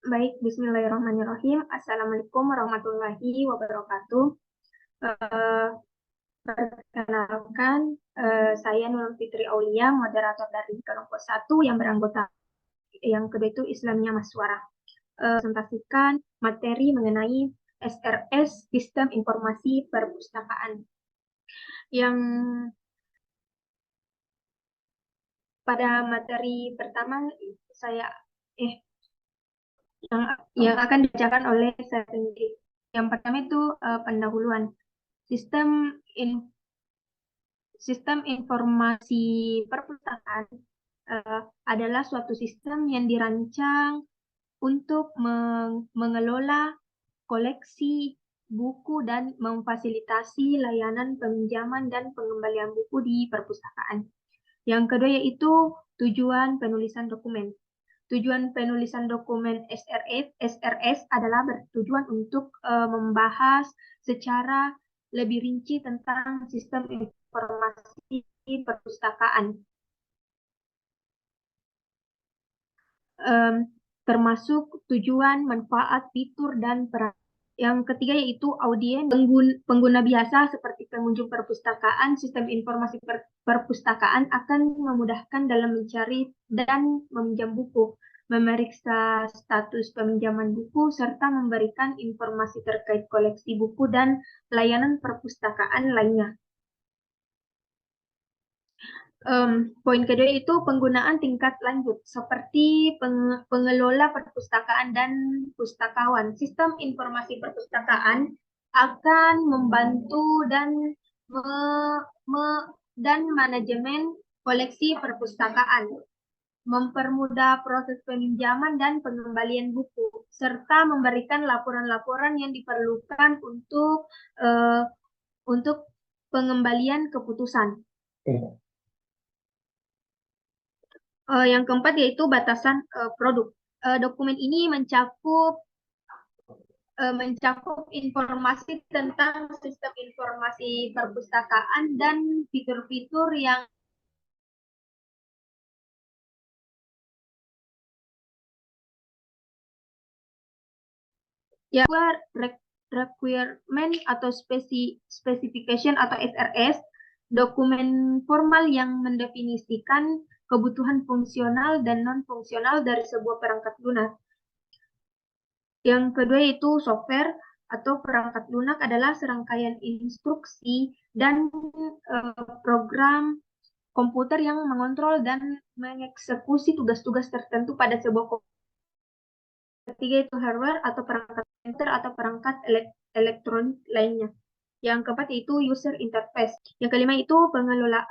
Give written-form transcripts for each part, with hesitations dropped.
Baik, Bismillahirrahmanirrahim. Assalamualaikum warahmatullahi wabarakatuh. Eh, Perkenalkan, saya Nurul Fitri Aulia, moderator dari kelompok 1 yang beranggota yang kedua itu Islamnya Maswara. Presentasikan materi mengenai SRS, Sistem Informasi Perpustakaan. Yang pada materi pertama saya yang akan dibacakan oleh saya sendiri. Yang pertama itu pendahuluan. Sistem Sistem informasi perpustakaan adalah suatu sistem yang dirancang untuk mengelola koleksi buku dan memfasilitasi layanan peminjaman dan pengembalian buku di perpustakaan. Yang kedua yaitu tujuan penulisan dokumen. Tujuan penulisan dokumen SRS adalah bertujuan untuk membahas secara lebih rinci tentang sistem informasi perpustakaan, termasuk tujuan, manfaat, fitur, dan peran. Yang ketiga yaitu audiens pengguna biasa seperti pengunjung perpustakaan. Sistem informasi perpustakaan akan memudahkan dalam mencari dan meminjam buku, memeriksa status peminjaman buku, serta memberikan informasi terkait koleksi buku dan layanan perpustakaan lainnya. Poin kedua itu penggunaan tingkat lanjut seperti pengelola perpustakaan dan pustakawan. Sistem informasi perpustakaan akan membantu dan manajemen koleksi perpustakaan, mempermudah proses peminjaman dan pengembalian buku, serta memberikan laporan-laporan yang diperlukan untuk pengembalian keputusan. Yang keempat yaitu batasan produk. Dokumen ini mencakup informasi tentang sistem informasi perpustakaan dan fitur-fitur yang requirement atau specification atau SRS, dokumen formal yang mendefinisikan kebutuhan fungsional dan non-fungsional dari sebuah perangkat lunak. Yang kedua yaitu software atau perangkat lunak adalah serangkaian instruksi dan program komputer yang mengontrol dan mengeksekusi tugas-tugas tertentu pada sebuah komputer. Ketiga itu hardware atau perangkat komputer atau perangkat elektronik lainnya. Yang keempat yaitu user interface. Yang kelima itu pengelola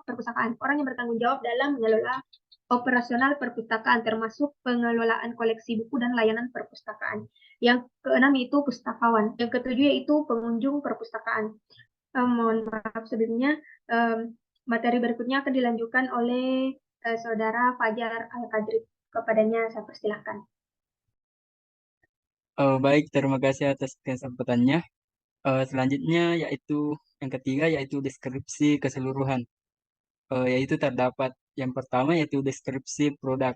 perpustakaan. Orang yang bertanggung jawab dalam mengelola operasional perpustakaan, termasuk pengelolaan koleksi buku dan layanan perpustakaan. Yang keenam itu pustakawan. Yang ketujuh yaitu pengunjung perpustakaan. Mohon maaf sebelumnya, materi berikutnya akan dilanjutkan oleh Saudara Fajar Al-Qadri. Kepadanya saya persilahkan. Baik, terima kasih atas kesempatannya. Selanjutnya yaitu yang ketiga yaitu deskripsi keseluruhan. Yaitu terdapat yang pertama yaitu deskripsi produk.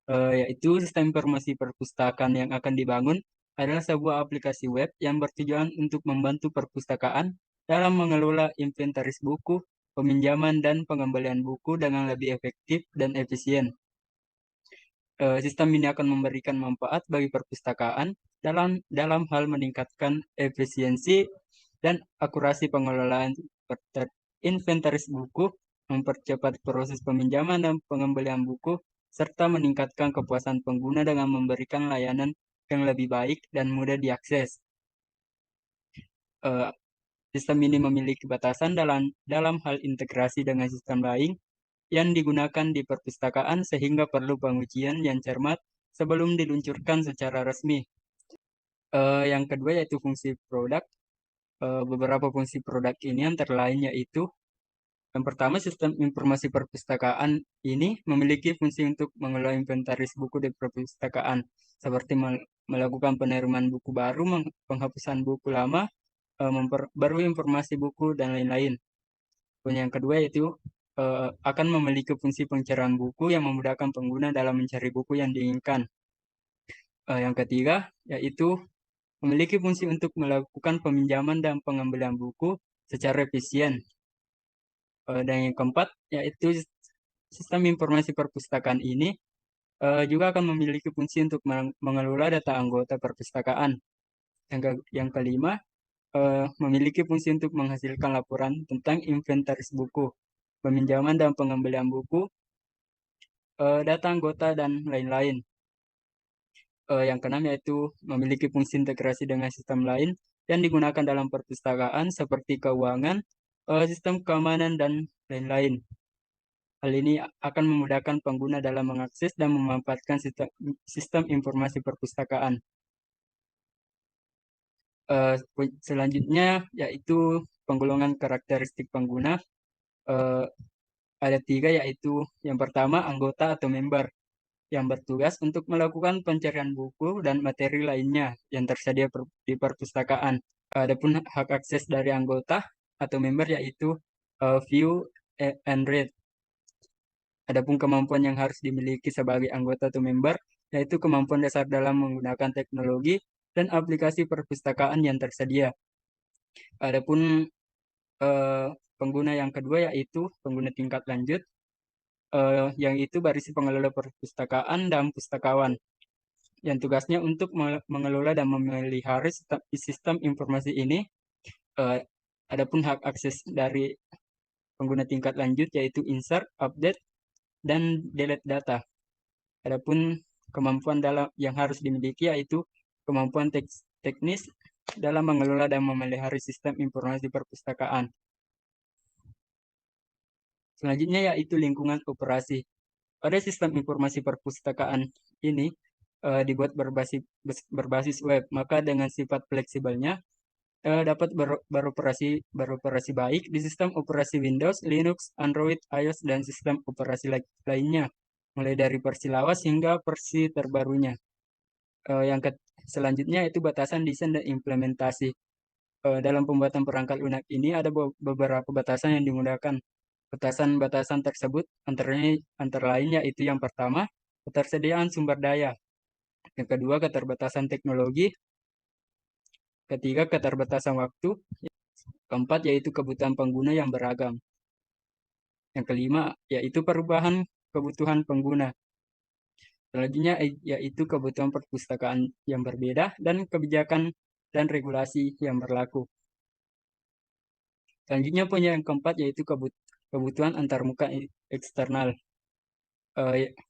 Yaitu sistem informasi perpustakaan yang akan dibangun adalah sebuah aplikasi web yang bertujuan untuk membantu perpustakaan dalam mengelola inventaris buku, peminjaman dan pengembalian buku dengan lebih efektif dan efisien. Sistem ini akan memberikan manfaat bagi perpustakaan dalam hal meningkatkan efisiensi dan akurasi pengelolaan inventaris buku, mempercepat proses peminjaman dan pengembalian buku, serta meningkatkan kepuasan pengguna dengan memberikan layanan yang lebih baik dan mudah diakses. Sistem ini memiliki batasan dalam hal integrasi dengan sistem lain yang digunakan di perpustakaan sehingga perlu pengujian yang cermat sebelum diluncurkan secara resmi. Yang kedua yaitu fungsi produk. Beberapa fungsi produk ini antara lain yaitu yang pertama, sistem informasi perpustakaan ini memiliki fungsi untuk mengelola inventaris buku di perpustakaan, seperti melakukan penerimaan buku baru, penghapusan buku lama, memperbarui informasi buku, dan lain-lain. Yang kedua yaitu akan memiliki fungsi pencerahan buku yang memudahkan pengguna dalam mencari buku yang diinginkan. Yang ketiga yaitu memiliki fungsi untuk melakukan peminjaman dan pengembalian buku secara efisien. Dan yang keempat yaitu sistem informasi perpustakaan ini juga akan memiliki fungsi untuk mengelola data anggota perpustakaan. Yang kelima, memiliki fungsi untuk menghasilkan laporan tentang inventaris buku, peminjaman dan pengembalian buku, data anggota, dan lain-lain. Yang keenam yaitu memiliki fungsi integrasi dengan sistem lain yang digunakan dalam perpustakaan seperti keuangan, sistem keamanan, dan lain-lain. Hal ini akan memudahkan pengguna dalam mengakses dan memanfaatkan sistem informasi perpustakaan. Selanjutnya yaitu penggolongan karakteristik pengguna. Ada tiga, yaitu yang pertama anggota atau member yang bertugas untuk melakukan pencarian buku dan materi lainnya yang tersedia di perpustakaan. Adapun hak akses dari anggota atau member yaitu view and read. Adapun kemampuan yang harus dimiliki sebagai anggota atau member yaitu kemampuan dasar dalam menggunakan teknologi dan aplikasi perpustakaan yang tersedia. Adapun eh, pengguna yang kedua yaitu pengguna tingkat lanjut, yang itu berisi pengelola perpustakaan dan pustakawan, yang tugasnya untuk mengelola dan memelihara sistem informasi ini. Eh, Adapun hak akses dari pengguna tingkat lanjut yaitu insert, update, dan delete data. Adapun kemampuan dalam yang harus dimiliki yaitu kemampuan teknis dalam mengelola dan memelihara sistem informasi perpustakaan. Selanjutnya yaitu lingkungan operasi. Pada sistem informasi perpustakaan ini dibuat berbasis web, maka dengan sifat fleksibelnya dapat beroperasi baik di sistem operasi Windows, Linux, Android, iOS, dan sistem operasi lainnya, mulai dari versi lawas hingga versi terbarunya. Yang selanjutnya itu batasan desain dan implementasi. Dalam pembuatan perangkat lunak ini ada beberapa batasan yang digunakan. Batasan-batasan tersebut antara lain yaitu yang pertama, ketersediaan sumber daya. Yang kedua, keterbatasan teknologi. Ketiga, keterbatasan waktu. Keempat, yaitu kebutuhan pengguna yang beragam. Yang kelima, yaitu perubahan kebutuhan pengguna. Selanjutnya, yaitu kebutuhan perpustakaan yang berbeda dan kebijakan dan regulasi yang berlaku. Selanjutnya, poin yang keempat, yaitu kebutuhan antarmuka eksternal.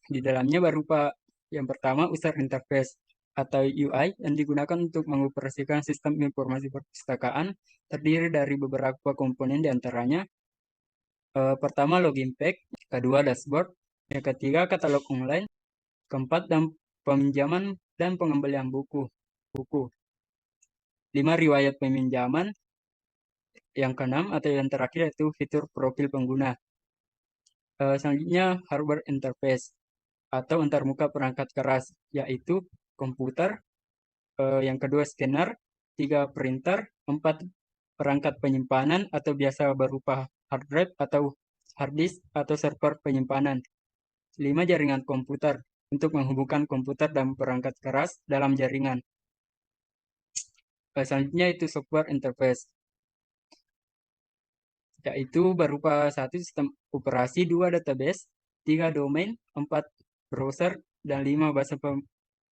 Di dalamnya berupa yang pertama, user interface atau UI yang digunakan untuk mengoperasikan sistem informasi perpustakaan terdiri dari beberapa komponen diantaranya. Pertama, login page, kedua, dashboard, yang ketiga, katalog online, keempat, dan peminjaman dan pengembalian buku. Lima, riwayat peminjaman, yang keenam atau yang terakhir yaitu fitur profil pengguna. Selanjutnya, hardware interface atau antarmuka perangkat keras, yaitu komputer, yang kedua scanner, tiga printer, empat perangkat penyimpanan atau biasa berupa hard drive atau hard disk atau server penyimpanan, lima jaringan komputer untuk menghubungkan komputer dan perangkat keras dalam jaringan. Selanjutnya itu software interface, yaitu berupa satu sistem operasi, dua database, tiga domain, empat browser, dan lima bahasa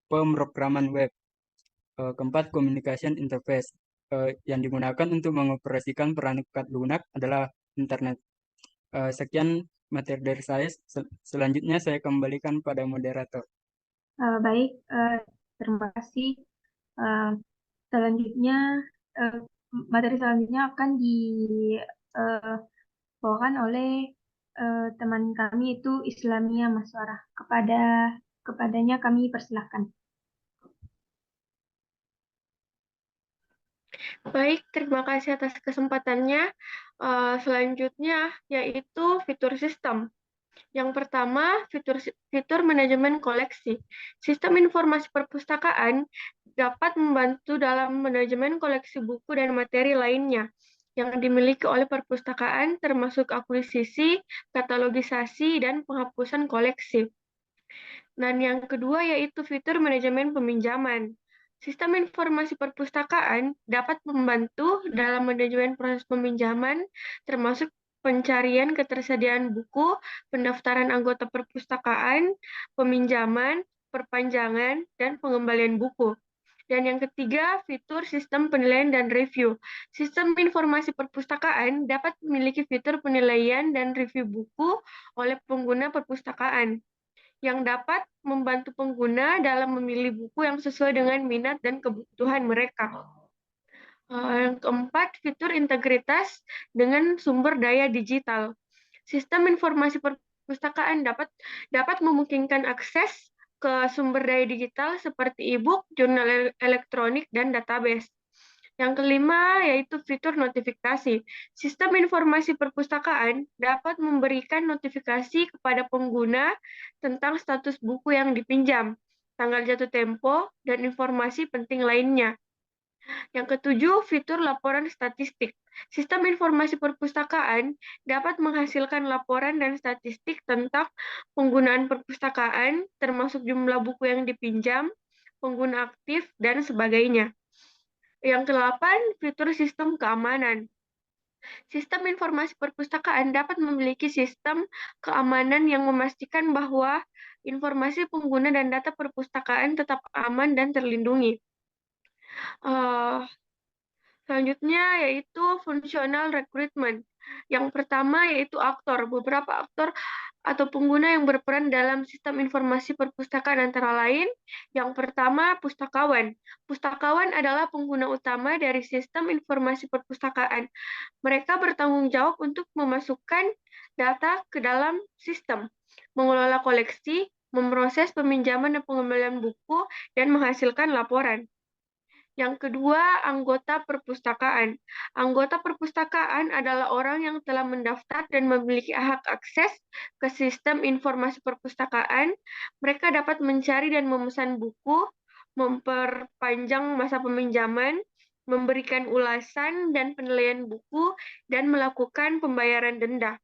pemrograman web. Keempat, communication interface yang digunakan untuk mengoperasikan perangkat lunak adalah internet. Sekian materi dari saya. Selanjutnya saya kembalikan pada moderator. Baik, terima kasih. Eh, Selanjutnya, eh, materi selanjutnya akan dibawakan oleh teman kami itu Islamia Maswarah. Kepadanya kami persilahkan. Baik, terima kasih atas kesempatannya. Selanjutnya yaitu fitur sistem. Yang pertama, fitur manajemen koleksi. Sistem informasi perpustakaan dapat membantu dalam manajemen koleksi buku dan materi lainnya yang dimiliki oleh perpustakaan, termasuk akuisisi, katalogisasi, dan penghapusan koleksi. Dan yang kedua yaitu fitur manajemen peminjaman. Sistem informasi perpustakaan dapat membantu dalam manajemen proses peminjaman, termasuk pencarian ketersediaan buku, pendaftaran anggota perpustakaan, peminjaman, perpanjangan, dan pengembalian buku. Dan yang ketiga, fitur sistem penilaian dan review. Sistem informasi perpustakaan dapat memiliki fitur penilaian dan review buku oleh pengguna perpustakaan yang dapat membantu pengguna dalam memilih buku yang sesuai dengan minat dan kebutuhan mereka. Yang keempat, fitur integritas dengan sumber daya digital. Sistem informasi perpustakaan dapat memungkinkan akses ke sumber daya digital seperti e-book, jurnal elektronik, dan database. Yang kelima yaitu fitur notifikasi. Sistem informasi perpustakaan dapat memberikan notifikasi kepada pengguna tentang status buku yang dipinjam, tanggal jatuh tempo, dan informasi penting lainnya. Yang ketujuh, fitur laporan statistik. Sistem informasi perpustakaan dapat menghasilkan laporan dan statistik tentang penggunaan perpustakaan, termasuk jumlah buku yang dipinjam, pengguna aktif, dan sebagainya. Yang kedelapan, fitur sistem keamanan. Sistem informasi perpustakaan dapat memiliki sistem keamanan yang memastikan bahwa informasi pengguna dan data perpustakaan tetap aman dan terlindungi. Selanjutnya yaitu fungsional recruitment. Yang pertama yaitu aktor. Beberapa aktor atau pengguna yang berperan dalam sistem informasi perpustakaan antara lain. Yang pertama, pustakawan. Pustakawan adalah pengguna utama dari sistem informasi perpustakaan. Mereka bertanggung jawab untuk memasukkan data ke dalam sistem, mengelola koleksi, memproses peminjaman dan pengembalian buku, dan menghasilkan laporan. Yang kedua, anggota perpustakaan. Anggota perpustakaan adalah orang yang telah mendaftar dan memiliki hak akses ke sistem informasi perpustakaan. Mereka dapat mencari dan memesan buku, memperpanjang masa peminjaman, memberikan ulasan dan penilaian buku, dan melakukan pembayaran denda.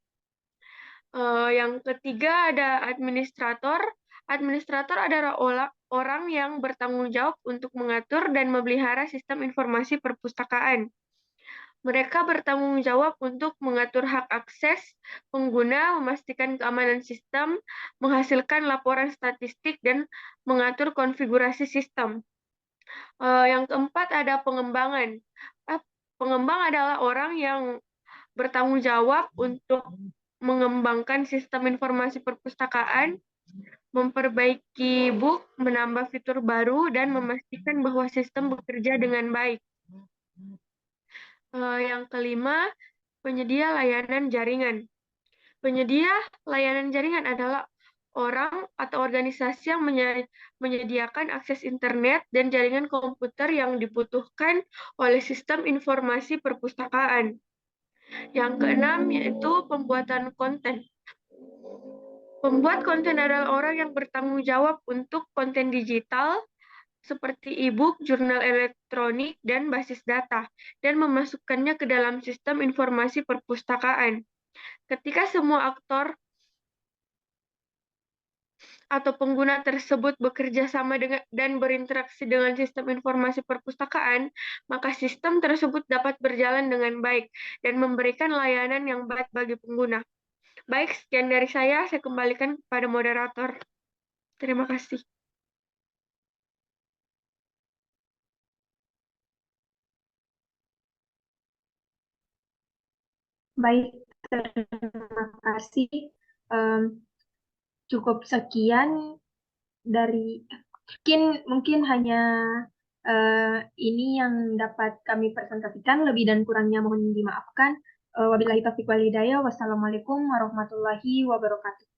Yang ketiga ada administrator. Administrator adalah orang yang bertanggung jawab untuk mengatur dan memelihara sistem informasi perpustakaan. Mereka bertanggung jawab untuk mengatur hak akses pengguna, memastikan keamanan sistem, menghasilkan laporan statistik, dan mengatur konfigurasi sistem. Yang keempat ada pengembangan. Pengembang adalah orang yang bertanggung jawab untuk mengembangkan sistem informasi perpustakaan, memperbaiki book, menambah fitur baru, dan memastikan bahwa sistem bekerja dengan baik. Yang kelima, penyedia layanan jaringan. Penyedia layanan jaringan adalah orang atau organisasi yang menyediakan akses internet dan jaringan komputer yang dibutuhkan oleh sistem informasi perpustakaan. Yang keenam yaitu pembuatan konten. Pembuat konten adalah orang yang bertanggung jawab untuk konten digital seperti e-book, jurnal elektronik, dan basis data, dan memasukkannya ke dalam sistem informasi perpustakaan. Ketika semua aktor atau pengguna tersebut bekerja sama dan berinteraksi dengan sistem informasi perpustakaan, maka sistem tersebut dapat berjalan dengan baik dan memberikan layanan yang baik bagi pengguna. Baik, sekian dari saya kembalikan kepada moderator. Terima kasih. Baik, terima kasih. Cukup sekian dari mungkin hanya ini yang dapat kami presentasikan. Lebih dan kurangnya mohon dimaafkan. Wabillahi taufiq wal hidayah. Wassalamualaikum warahmatullahi wabarakatuh.